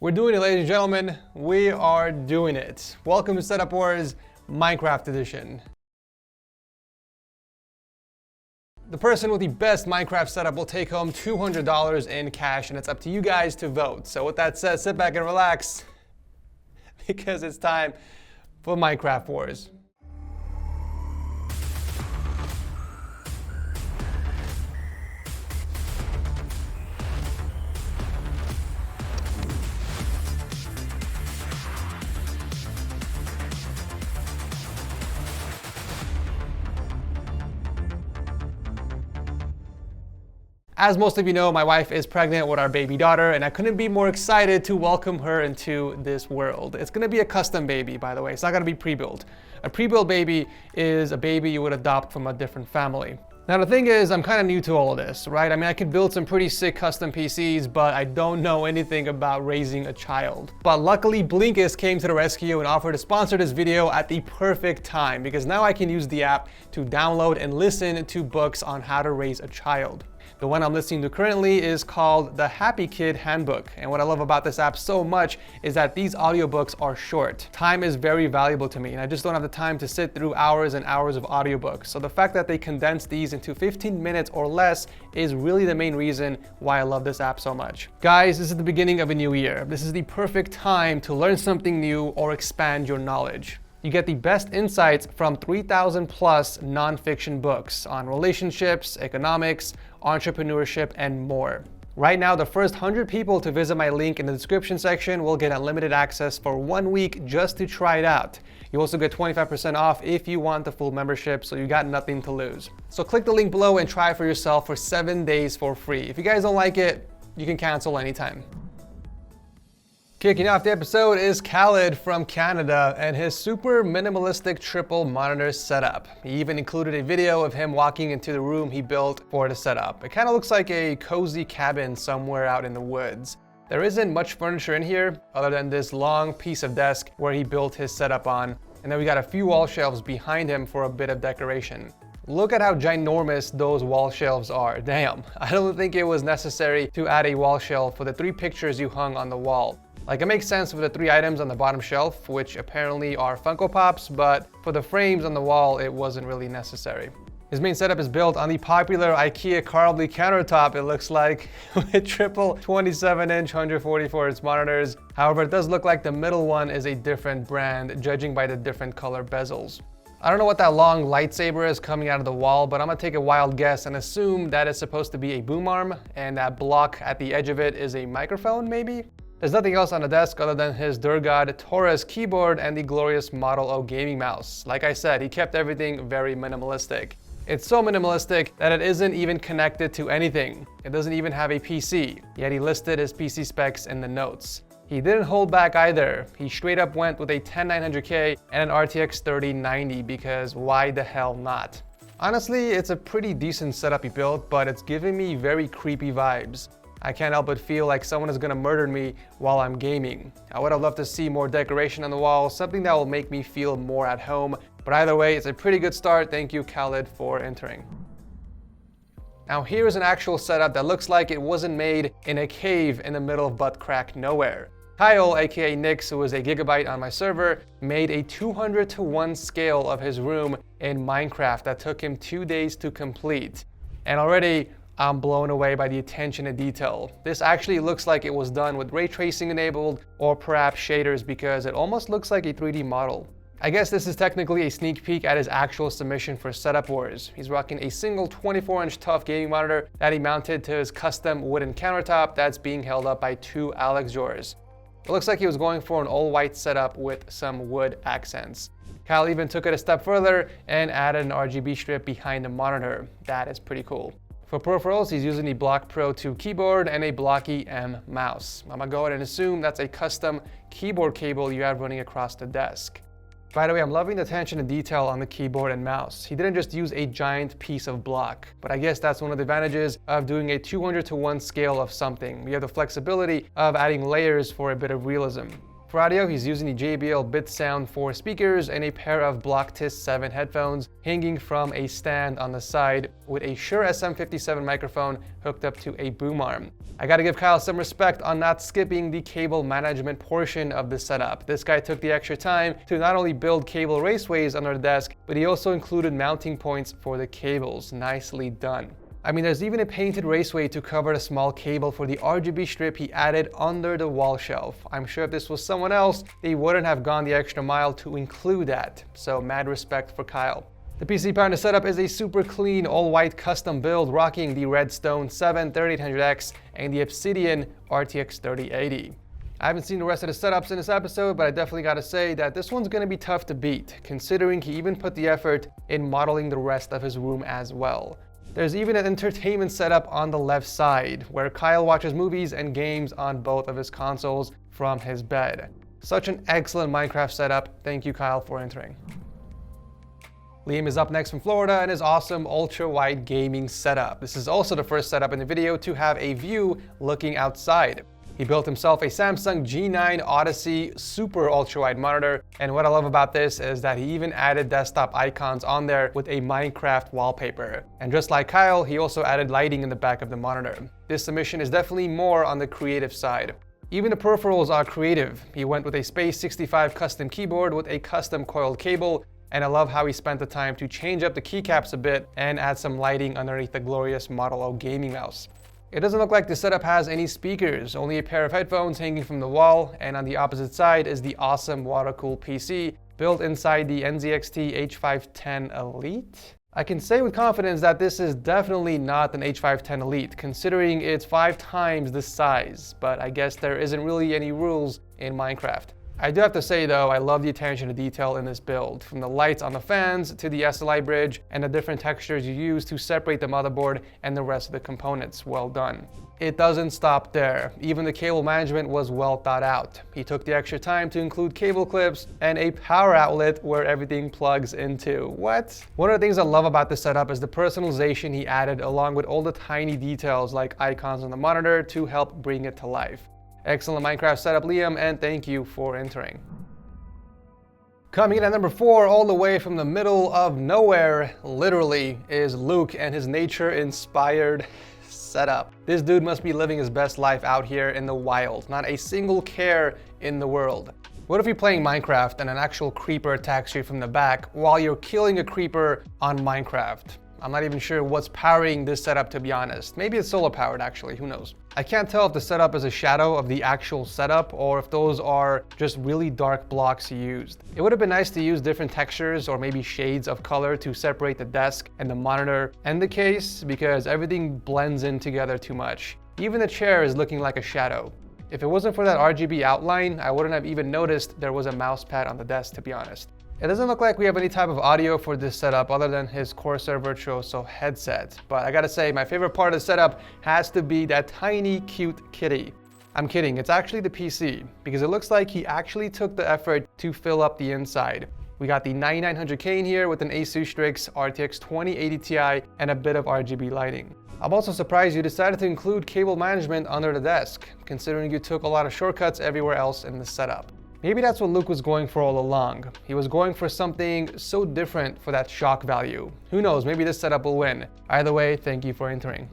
We're doing it, ladies and gentlemen. We are doing it. Welcome to Setup Wars Minecraft Edition. The person with the best Minecraft setup will take home $200 in cash, and it's up to you guys to vote. So with that said, sit back and relax because it's time for Minecraft Wars. As most of you know, my wife is pregnant with our baby daughter, and I couldn't be more excited to welcome her into this world. It's gonna be a custom baby, by the way. It's not gonna be pre-built. A pre-built baby is a baby you would adopt from a different family. Now the thing is, I'm kind of new to all of this, right? I mean, I could build some pretty sick custom PCs, but I don't know anything about raising a child. But luckily, Blinkist came to the rescue and offered to sponsor this video at the perfect time, because now I can use the app to download and listen to books on how to raise a child. The one I'm listening to currently is called the Happy Kid Handbook. And what I love about this app so much is that these audiobooks are short. Time is very valuable to me, and I just don't have the time to sit through hours and hours of audiobooks. So the fact that they condense these into 15 minutes or less is really the main reason why I love this app so much. Guys, this is the beginning of a new year. This is the perfect time to learn something new or expand your knowledge. You get the best insights from 3,000 plus nonfiction books on relationships, economics, entrepreneurship, and more. Right now, the first 100 people to visit my link in the description section will get unlimited access for 1 week just to try it out. You also get 25% off if you want the full membership, so you got nothing to lose. So click the link below and try it for yourself for 7 days for free. If you guys don't like it, you can cancel anytime. Kicking off the episode is Khaled from Canada and his super minimalistic triple monitor setup. He even included a video of him walking into the room he built for the setup. It kind of looks like a cozy cabin somewhere out in the woods. There isn't much furniture in here other than this long piece of desk where he built his setup on. And then we got a few wall shelves behind him for a bit of decoration. Look at how ginormous those wall shelves are. Damn, I don't think it was necessary to add a wall shelf for the 3 pictures you hung on the wall. Like, it makes sense for the 3 items on the bottom shelf, which apparently are Funko Pops, but for the frames on the wall, it wasn't really necessary. His main setup is built on the popular IKEA Carlby countertop, it looks like, with triple 27-inch 144Hz monitors. However, it does look like the middle one is a different brand, judging by the different color bezels. I don't know what that long lightsaber is coming out of the wall, but I'm gonna take a wild guess and assume that it's supposed to be a boom arm, and that block at the edge of it is a microphone, maybe? There's nothing else on the desk other than his Durgod Taurus keyboard and the glorious Model O gaming mouse. Like I said, he kept everything very minimalistic. It's so minimalistic that it isn't even connected to anything. It doesn't even have a PC, yet he listed his PC specs in the notes. He didn't hold back either. He straight up went with a 10900K and an RTX 3090 because why the hell not? Honestly, it's a pretty decent setup he built, but it's giving me very creepy vibes. I can't help but feel like someone is gonna murder me while I'm gaming. I would have loved to see more decoration on the wall, something that will make me feel more at home. But either way, it's a pretty good start. Thank you, Khaled, for entering. Now here's an actual setup that looks like it wasn't made in a cave in the middle of butt crack nowhere. Kyle, aka Nix, who is a gigabyte on my server, made a 200:1 scale of his room in Minecraft that took him 2 days to complete. And already, I'm blown away by the attention to detail. This actually looks like it was done with ray tracing enabled or perhaps shaders because it almost looks like a 3D model. I guess this is technically a sneak peek at his actual submission for Setup Wars. He's rocking a single 24-inch tough gaming monitor that he mounted to his custom wooden countertop that's being held up by 2 Alex drawers. It looks like he was going for an all-white setup with some wood accents. Kyle even took it a step further and added an RGB strip behind the monitor. That is pretty cool. For peripherals, he's using the Block Pro 2 keyboard and a Blocky M mouse. I'm gonna go ahead and assume that's a custom keyboard cable you have running across the desk. By the way, I'm loving the attention to detail on the keyboard and mouse. He didn't just use a giant piece of block, but I guess that's one of the advantages of doing a 200:1 scale of something. You have the flexibility of adding layers for a bit of realism. For audio, he's using the JBL Bit Sound 4 speakers and a pair of Blocktis 7 headphones hanging from a stand on the side with a Shure SM57 microphone hooked up to a boom arm. I gotta give Kyle some respect on not skipping the cable management portion of the setup. This guy took the extra time to not only build cable raceways under the desk, but he also included mounting points for the cables. Nicely done. I mean, there's even a painted raceway to cover the small cable for the RGB strip he added under the wall shelf. I'm sure if this was someone else, they wouldn't have gone the extra mile to include that. So mad respect for Kyle. The PC behind the setup is a super clean, all-white custom build rocking the Redstone 7 3800X and the Obsidian RTX 3080. I haven't seen the rest of the setups in this episode, but I definitely gotta say that this one's gonna be tough to beat, considering he even put the effort in modeling the rest of his room as well. There's even an entertainment setup on the left side, where Kyle watches movies and games on both of his consoles from his bed. Such an excellent Minecraft setup. Thank you, Kyle, for entering. Liam is up next from Florida and his awesome ultra-wide gaming setup. This is also the first setup in the video to have a view looking outside. He built himself a Samsung G9 Odyssey super ultra-wide monitor, and what I love about this is that he even added desktop icons on there with a Minecraft wallpaper. And just like Kyle, he also added lighting in the back of the monitor. This submission is definitely more on the creative side. Even the peripherals are creative. He went with a Space 65 custom keyboard with a custom coiled cable, and I love how he spent the time to change up the keycaps a bit and add some lighting underneath the glorious Model O gaming mouse. It doesn't look like the setup has any speakers, only a pair of headphones hanging from the wall, and on the opposite side is the awesome water-cooled PC built inside the NZXT H510 Elite. I can say with confidence that this is definitely not an H510 Elite, considering it's 5 times the size, but I guess there isn't really any rules in Minecraft. I do have to say though, I love the attention to detail in this build, from the lights on the fans to the SLI bridge and the different textures you use to separate the motherboard and the rest of the components. Well done. It doesn't stop there. Even the cable management was well thought out. He took the extra time to include cable clips and a power outlet where everything plugs into. What? One of the things I love about this setup is the personalization he added along with all the tiny details like icons on the monitor to help bring it to life. Excellent Minecraft setup, Liam, and thank you for entering. Coming in at number 4, all the way from the middle of nowhere, literally, is Luke and his nature-inspired setup. This dude must be living his best life out here in the wild, not a single care in the world. What if you're playing Minecraft and an actual creeper attacks you from the back while you're killing a creeper on Minecraft? I'm not even sure what's powering this setup, to be honest. Maybe it's solar powered actually, who knows? I can't tell if the setup is a shadow of the actual setup or if those are just really dark blocks he used. It would have been nice to use different textures or maybe shades of color to separate the desk and the monitor and the case, because everything blends in together too much. Even the chair is looking like a shadow. If it wasn't for that RGB outline, I wouldn't have even noticed there was a mouse pad on the desk, to be honest. It doesn't look like we have any type of audio for this setup other than his Corsair Virtuoso headset. But I gotta say, my favorite part of the setup has to be that tiny, cute kitty. I'm kidding, it's actually the PC, because it looks like he actually took the effort to fill up the inside. We got the 9900K in here with an Asus Strix RTX 2080 Ti and a bit of RGB lighting. I'm also surprised you decided to include cable management under the desk, considering you took a lot of shortcuts everywhere else in the setup. Maybe that's what Luke was going for all along. He was going for something so different for that shock value. Who knows, maybe this setup will win. Either way, thank you for entering.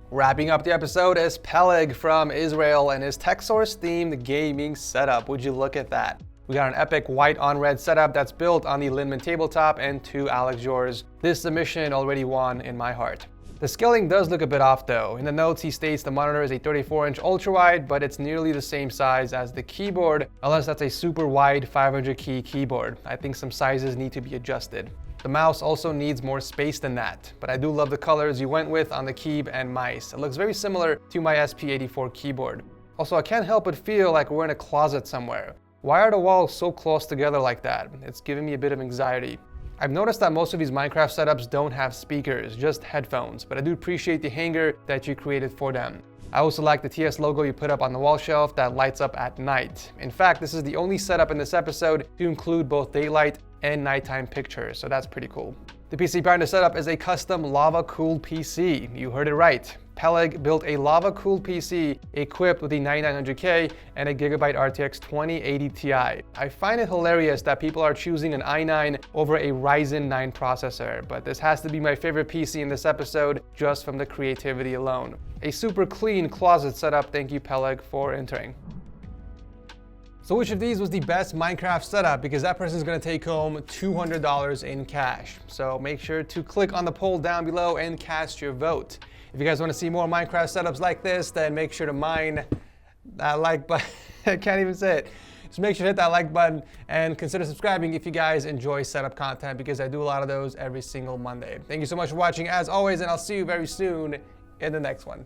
Wrapping up the episode is Peleg from Israel and his TechSource themed gaming setup. Would you look at that? We got an epic white on red setup that's built on the Linman tabletop and 2 Alex drawers. This submission already won in my heart. The scaling does look a bit off though. In the notes he states the monitor is a 34-inch ultra-wide, but it's nearly the same size as the keyboard, unless that's a super wide 500 key keyboard. I think some sizes need to be adjusted. The mouse also needs more space than that, but I do love the colors you went with on the keyb and mice. It looks very similar to my SP84 keyboard. Also, I can't help but feel like we're in a closet somewhere. Why are the walls so close together like that? It's giving me a bit of anxiety. I've noticed that most of these Minecraft setups don't have speakers, just headphones, but I do appreciate the hanger that you created for them. I also like the TS logo you put up on the wall shelf that lights up at night. In fact, this is the only setup in this episode to include both daylight and nighttime pictures, so that's pretty cool. The PC behind the setup is a custom lava-cooled PC. You heard it right. Peleg built a lava-cooled PC equipped with a 9900K and a Gigabyte RTX 2080 Ti. I find it hilarious that people are choosing an i9 over a Ryzen 9 processor, but this has to be my favorite PC in this episode just from the creativity alone. A super clean closet setup, thank you Peleg for entering. So which of these was the best Minecraft setup? Because that person is going to take home $200 in cash. So make sure to click on the poll down below and cast your vote. If you guys want to see more Minecraft setups like this, then make sure to mine that like button. I can't even say it. Just make sure to hit that like button and consider subscribing if you guys enjoy setup content, because I do a lot of those every single Monday. Thank you so much for watching as always, and I'll see you very soon in the next one.